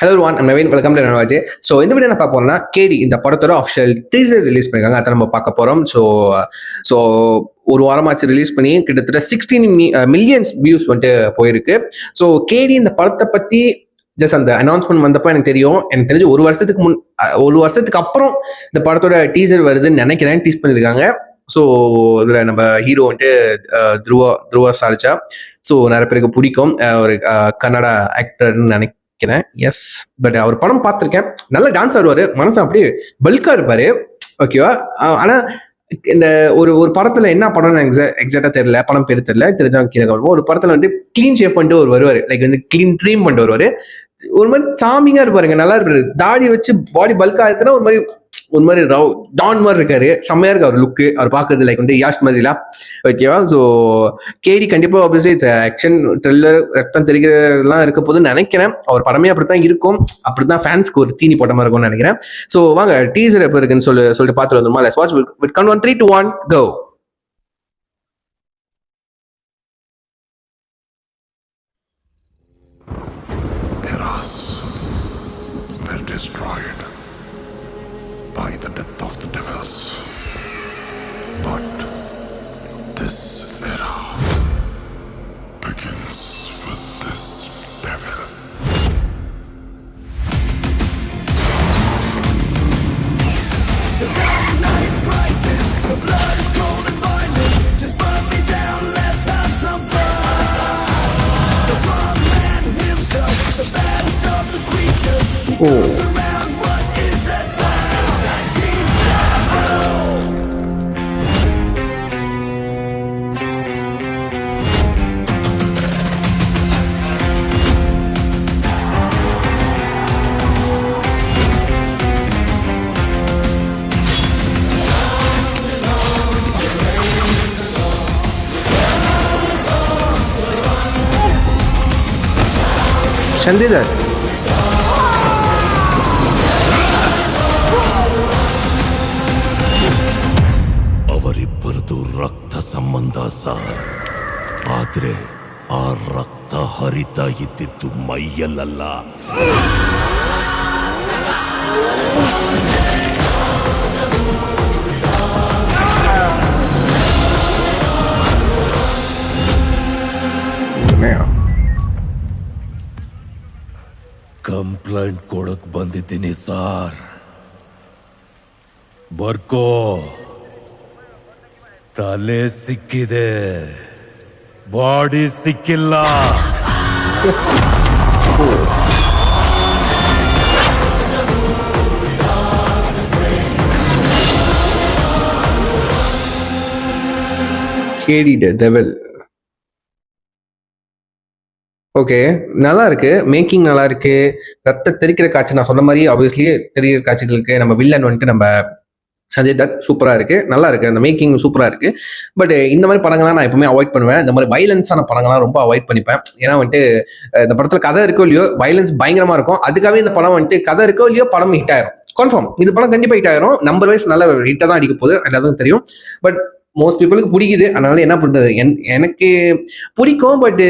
Hello ஒன் அண்ட் Naveen, welcome to Nawaz. So இந்த வீடியோ என்ன பார்க்க போறோம்னா, கேடி இந்த படத்தோட அஃபிஷியல் டீசர் ரிலீஸ் பண்ணிருக்காங்க. அதை நம்ம பார்க்க போறோம். ஸோ ஒரு வாரமாச்சு ரிலீஸ் பண்ணி கிட்டத்தட்ட 16 மில்லியன்ஸ் வியூஸ் வந்துட்டு போயிருக்கு. ஸோ கேடி இந்த படத்தை பத்தி ஜஸ்ட் அந்த அனௌன்ஸ்மெண்ட் வந்தப்போ எனக்கு தெரிஞ்சு ஒரு வருஷத்துக்கு அப்புறம் இந்த படத்தோட டீசர் வருதுன்னு நினைக்கிறேன். டீஸ் பண்ணியிருக்காங்க. ஸோ இதில் நம்ம ஹீரோ வந்துட்டு துருவா சாரிச்சா. ஸோ நிறைய பேருக்கு பிடிக்கும். ஒரு கன்னடா ஆக்டர்னு நினைக்கிறேன். எஸ், பட் அவர் படம் பார்த்துருக்கேன். நல்ல டான்ஸ் ஆடுவார், மனசு அப்படியே பல்கா இருப்பாரு. ஓகேவா? ஆனா இந்த ஒரு படத்துல என்ன படம் எக்ஸாக்டா தெரியல, படம் பேர் தெரியல, தெரிஞ்சவங்க கீழே ஒரு படத்துல வந்து கிளீன் ஷேப் பண்ணிட்டு ஒரு வருவாரு, லைக் வந்து கிளீன் ட்ரீம் பண்ணிட்டு வருவாரு. ஒரு மாதிரி சாமிங்கா இருப்பாருங்க, நல்லா இருப்பாரு. தாடி வச்சு பாடி பல்கா ஆயிடுச்சுன்னா ஒரு மாதிரி டான் மாதிரி இருக்காரு. செம்மையா இருக்கு அவர் லுக்கு. அவர் பார்க்கறது லைக் வந்து யாஷ் மாதிரிலாம். ஓகேவா? ஸோ கேடி கண்டிப்பா ஆப்வியஸ்லி ஆக்ஷன் த்ரில்லர் ரத்தம் தெரிகிறதுலாம் இருக்க போதுன்னு நினைக்கிறேன். அவர் படமே அப்படித்தான் இருக்கும். அப்படித்தான் ஃபேன்ஸ்க்கு ஒரு தீனி போட்ட மாதிரி இருக்கும்னு நினைக்கிறேன். ஸோ வாங்க டீசர் எப்போ இருக்குன்னு சொல்லிட்டு பார்த்துட்டு வந்துருமா. Let's watch with count 1 3 2 1 go. Destroyed by the death of the devils, but this era begins with this devil. The dark night rises, the blood is cold and violent. Just burn me down, let's have some fun. The wrong man himself, the baddest of the creatures. Around, what is that sound? He's devil. சந்திதர் ಅವರಿಬ್ಬರದು ರಕ್ತ ಸಂಬಂಧ sir. ಆದ್ರೆ ಆ ರಕ್ತ ಹರಿತಾ ಇದ್ದಿದ್ದು ಮೈಯಲ್ಲ. Complaint ಕೊಡಕ್ ಬಂದಿದ್ದೀನಿ sir. ಬರ್ಕೋ. ತಲೆ ಸಿಕ್ಕಿದೆ, ಬಾಡಿ ಸಿಕ್ಕಿಲ್ಲ. கேடி த டெவில். ஓகே, நல்லா இருக்கு. மேக்கிங் நல்லா இருக்கு. ரத்த தெரிக்கிற காட்சி நான் சொன்ன மாதிரி ஆப்வியஸ்லி தெரிகிற காட்சிகளுக்கு நம்ம வில்லன் வந்துட்டு நம்ம சஞ்சய் தத் சூப்பராக இருக்கு. நல்லா இருக்கு. அந்த மேக்கிங் சூப்பராக இருக்கு. பட் இந்த மாதிரி படங்கள்லாம் நான் எப்பவுமே அவாய்ட் பண்ணுவேன். இந்த மாதிரி வைலன்ஸான படங்கள்லாம் ரொம்ப அவாய்ட் பண்ணிப்பேன். ஏன்னா வந்துட்டு இந்த படத்தில் கதை இருக்கோ இல்லையோ, வைலன்ஸ் பயங்கரமா இருக்கும். அதுக்காகவே இந்த படம் வந்துட்டு கதை இருக்கோ இல்லையோ படம் ஹிட் ஆயிரும். கன்ஃபார்ம் இந்த படம் கண்டிப்பாக ஹிட் ஆயிரும். நம்பர் வைஸ் நல்ல ஹிட்டாக தான் அடிக்க போகுது, எல்லாத்துக்கும் தெரியும். பட் மோஸ்ட் பீப்புளுக்கு பிடிக்குது. அதனால என்ன பண்றது, எனக்கு பிடிக்கும். பட்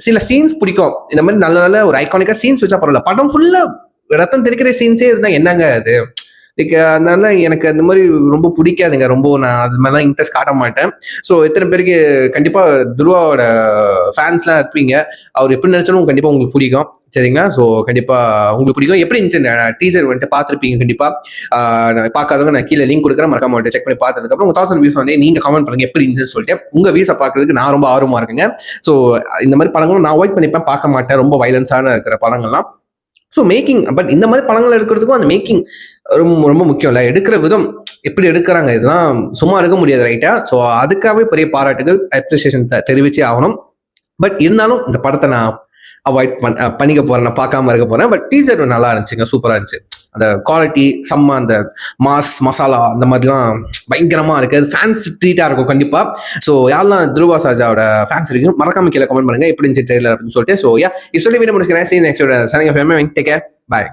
சில சீன்ஸ் பிடிக்கும். இந்த மாதிரி நல்ல நல்ல ஒரு ஐகானிக்கா சீன்ஸ் வச்சா பரவாயில்ல. படம் ஃபுல்லா ரத்தம் தெரிக்கிற சீன்ஸே இருந்தா என்னங்க அது. லைக் அதனால எனக்கு அந்த மாதிரி ரொம்ப பிடிக்காதுங்க. ரொம்ப நான் அது மாதிரிலாம் இன்ட்ரெஸ்ட் காட்ட மாட்டேன். ஸோ எத்தனை பேருக்கு கண்டிப்பா துருவாவோட ஃபேன்ஸ்லாம் இருப்பீங்க. அவர் எப்படி நினைச்சாலும் கண்டிப்பா உங்களுக்கு பிடிக்கும். சரிங்களா? ஸோ கண்டிப்பா உங்களுக்கு பிடிக்கும். எப்படி இருந்துச்சு டீசர் வந்துட்டு பார்த்துருப்பீங்க கண்டிப்பா. பார்க்காதவங்க நான் கீழே லிங்க் கொடுக்குறேன், மறக்காம வந்துட்டு செக் பண்ணி பார்த்ததுக்கப்புறம் உங்க 1000 வியூஸ் வந்து நீங்க கமெண்ட் பண்ணுங்க எப்படி இருந்துச்சுன்னு சொல்லிட்டு. உங்க வியூஸை பார்க்கறதுக்கு நான் ரொம்ப ஆர்வமா இருக்குங்க. ஸோ இந்த மாதிரி படங்களும் நான் அவாய்ட் பண்ணிப்பேன், பார்க்க மாட்டேன். ரொம்ப வைலன்ஸான இருக்கிற படங்கள்லாம். ஸோ மேக்கிங், பட் இந்த மாதிரி படங்கள் எடுக்கிறதுக்கும் அந்த மேக்கிங் ரொம்ப ரொம்ப முக்கியம் இல்லை. எடுக்கிற விதம் எப்படி எடுக்கிறாங்க, இதெல்லாம் சும்மா எடுக்க முடியாது, ரைட்டா? ஸோ அதுக்காகவே பெரிய பாராட்டுகள், அப்ரிசியேஷன் தெரிவிச்சே ஆகணும். பட் இருந்தாலும் இந்த படத்தை நான் அவாய்ட் பண்ணிக்க போறேன், நான் பார்க்காம இருக்க போறேன். பட் டீசர் நல்லா இருந்துச்சுங்க, சூப்பரா இருந்துச்சு. அந்த குவாலிட்டி செம்ம, அந்த மசாலா அந்த மாதிரிலாம் பயங்கரமா இருக்கு. அது ஃபேன்ஸ் ட்ரீட்டா இருக்கும் கண்டிப்பா. ஸோ யாரெல்லாம் துருவா சாஜாவோட ஃபேன்ஸ் இருக்கும் மறக்காம கீழே கமெண்ட் பண்ணுங்க எப்படி இருந்துச்சு ட்ரெய்லர் அப்படின்னு சொல்லிட்டு. ஸோ யா, இஸ் சொல்லி வீடியோ முடிச்சுக்கிறேன். சரி, நெக்ஸ்ட் சனிங்க டேக் கேர், பாய்.